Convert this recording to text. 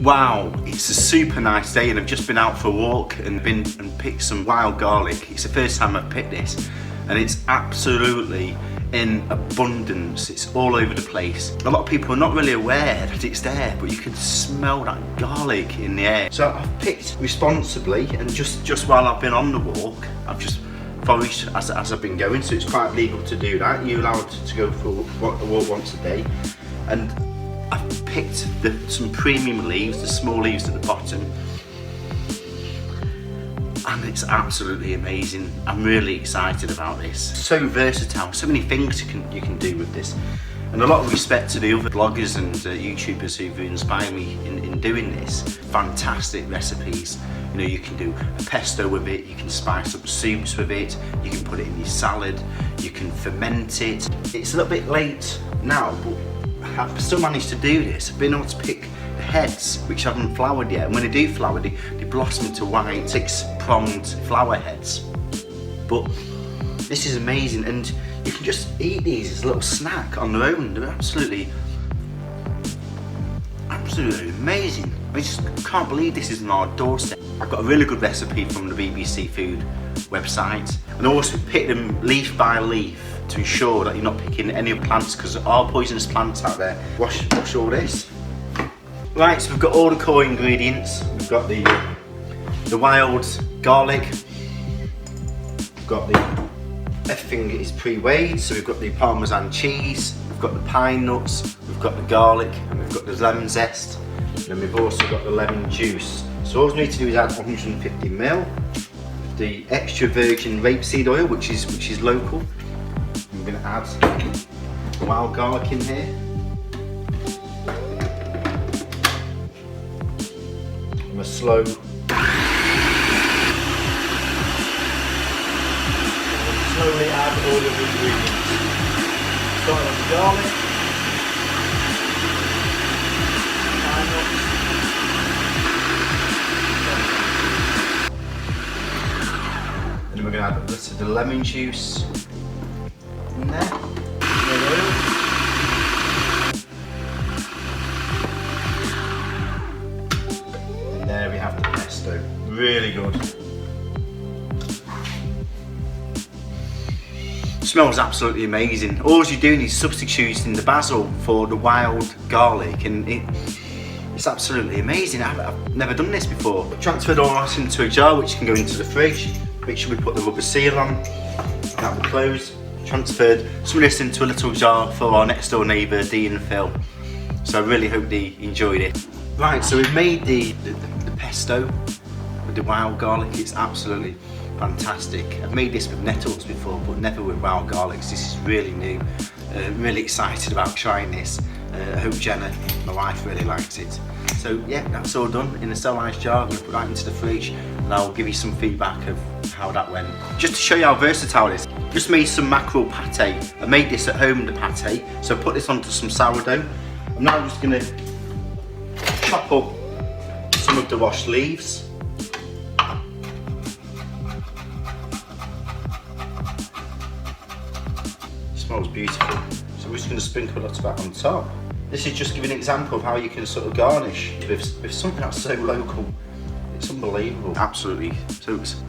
Wow, it's a super nice day and I've just been out for a walk and picked some wild garlic. It's the first time I've picked this and it's absolutely in abundance. It's all over the place. A lot of people are not really aware that it's there, but you can smell that garlic in the air. So I've picked responsibly, and just while I've been on the walk, I've just foraged as I've been going, so it's quite legal to do that. You're allowed to go for a walk once a day. And I've picked some premium leaves, the small leaves at the bottom, and it's absolutely amazing. I'm really excited about this. So versatile, so many things you can do with this. And a lot of respect to the other bloggers and YouTubers who've inspired me in doing this. Fantastic recipes. You know, you can do a pesto with it, you can spice up soups with it, you can put it in your salad, you can ferment it. It's a little bit late now, but I've still managed to do this. I've been able to pick the heads which haven't flowered yet, and when they do flower, they blossom into white 6-pronged flower heads. But this is amazing, and you can just eat these as a little snack on their own. They're absolutely amazing. I just can't believe this is on our doorstep. I've got a really good recipe from the BBC Food website, and I also pick them leaf by leaf to ensure that you're not picking any of the plants, because there are poisonous plants out there. Wash all this. Right, so we've got all the core ingredients. We've got the wild garlic. We've got everything is pre-weighed, so we've got the parmesan cheese, we've got the pine nuts, we've got the garlic, and we've got the lemon zest, and then we've also got the lemon juice. So all we need to do is add 150 ml, the extra virgin rapeseed oil, which is local. I'm going to add wild garlic in here. And a slow. Slowly add all of the ingredients. Start with the garlic, pine nuts, and then we're going to add a bit of the lemon juice in there, oil. And there we have the pesto. Really good. Smells absolutely amazing. All you're doing is substituting the basil for the wild garlic, and it's absolutely amazing. I've never done this before. I've transferred all that into a jar which can go into the fridge. Make sure we put the rubber seal on. That will close. Transferred some of this into a little jar for our next door neighbour Dee and Phil. So I really hope they enjoyed it. Right, so we've made the pesto with the wild garlic. It's absolutely fantastic. I've made this with nettles before, but never with wild garlics. This is really new. I'm really excited about trying this. I hope Jenna, my wife, really likes it. So yeah, that's all done in a sterilised jar. I'm going to put that into the fridge, and I'll give you some feedback of how that went. Just to show you how versatile it is, just made some mackerel pate. I made this at home, the pate, so I put this onto some sourdough. I'm now just going to chop up some of the washed leaves. Smells beautiful. So we're just going to sprinkle a lot of that on top. This is just giving an example of how you can sort of garnish with something that's so local. It's unbelievable. Absolutely. So it's